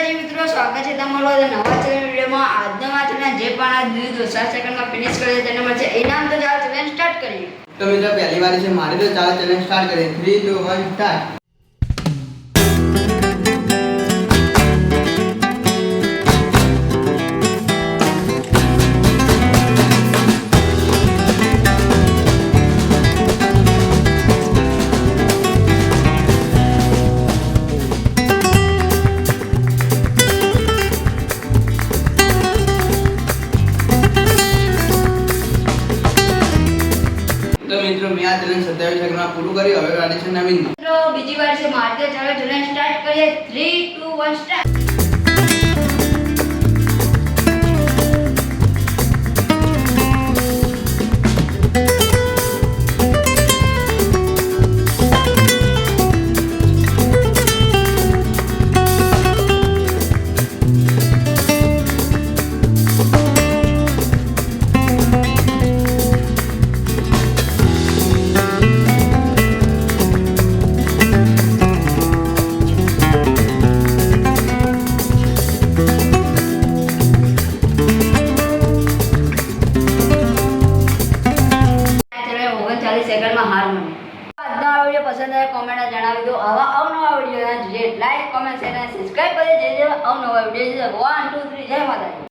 માતાજી મિત્રો, સ્વાગત છે તમારું નવા ચેનલ વિડીયોમાં। આજના વાંચના જે પણ આ દૂધ 7 સેકન્ડમાં ફિનિશ કરે તેને મળશે ઇનામ। તો ચાલો ચેલેન્જ સ્ટાર્ટ કરીએ। તો મિત્રો પહેલી વાર છે મારી, તો ચાલો ચેલેન્જ સ્ટાર્ટ કરીએ। 3 2 1 સ્ટાર્ટ। તો મિત્રો મેં આ ચેલેન્જ 27 સેકન્ડમાં પૂરું કર્યું। હવે વાળી છે નવીન। મિત્રો બીજી વાર છે મારી, તો ચાલો ચેલેન્જ સ્ટાર્ટ કરીએ। 3 2 1 સ્ટાર્ટ। સેકન્ડમાં હાર માની। આજનો આ વિડીયો પસંદ આવે કોમેન્ટમાં જણાવી દો। આવા અવનવા વિડીયો જોઈએ લાઈક કોમેન્ટ શેર અને સબસ્ક્રાઇબ કરી દેજો। અવનવા વિડીયો 1 2 3 જય માતાજી।